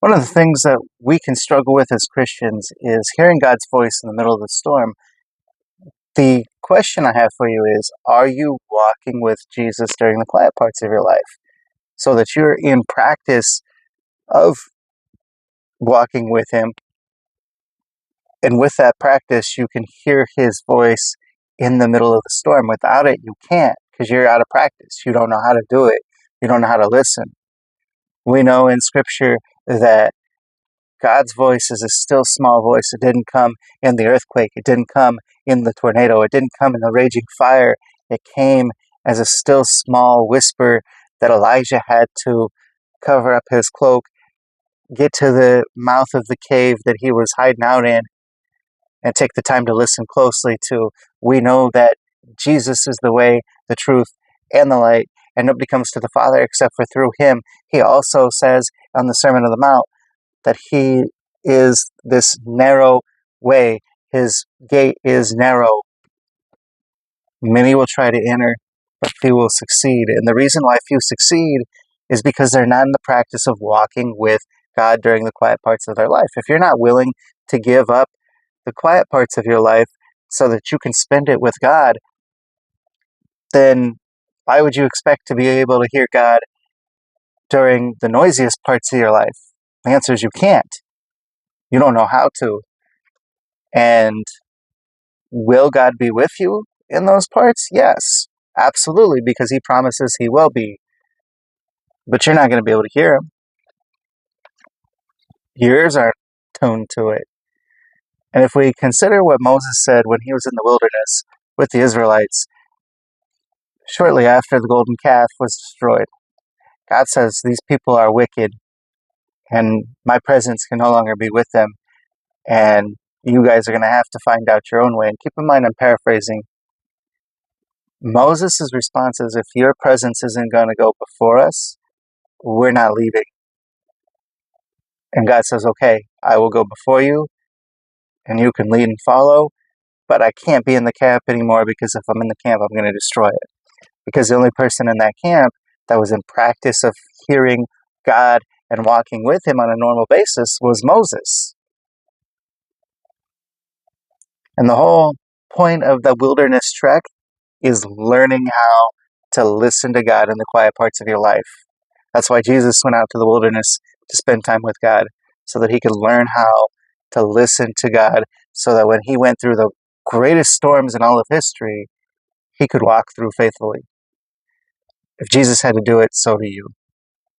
One of the things that we can struggle with as Christians is hearing God's voice in the middle of the storm. The question I have for you is, are you walking with Jesus during the quiet parts of your life so that you're in practice of walking with Him? And with that practice, you can hear His voice in the middle of the storm. Without it, you can't, because you're out of practice. You don't know how to do it. You don't know how to listen. We know in Scripture that God's voice is a still small voice. It didn't come in the earthquake. It didn't come in the tornado. It didn't come in the raging fire. It came as a still small whisper that Elijah had to cover up his cloak, get to the mouth of the cave that he was hiding out in, and take the time to listen closely to. We know that Jesus is the way, the truth, and the light, and nobody comes to the Father except for through Him. He also says on the Sermon on the Mount that He is this narrow way. His gate is narrow. Many will try to enter, but few will succeed. And the reason why few succeed is because they're not in the practice of walking with God during the quiet parts of their life. If you're not willing to give up the quiet parts of your life so that you can spend it with God, then why would you expect to be able to hear God during the noisiest parts of your life? The answer is you can't. You don't know how to. And will God be with you in those parts? Yes, absolutely, because He promises He will be. But you're not going to be able to hear Him. Your ears aren't tuned to it. And if we consider what Moses said when he was in the wilderness with the Israelites, shortly after the golden calf was destroyed, God says, these people are wicked, and my presence can no longer be with them, and you guys are going to have to find out your own way. And keep in mind, I'm paraphrasing. Moses' response is, if your presence isn't going to go before us, we're not leaving. And God says, okay, I will go before you, and you can lead and follow, but I can't be in the camp anymore, because if I'm in the camp, I'm going to destroy it. Because the only person in that camp that was in practice of hearing God and walking with Him on a normal basis was Moses. And the whole point of the wilderness trek is learning how to listen to God in the quiet parts of your life. That's why Jesus went out to the wilderness to spend time with God, so that He could learn how to listen to God, so that when He went through the greatest storms in all of history, He could walk through faithfully. If Jesus had to do it, so do you.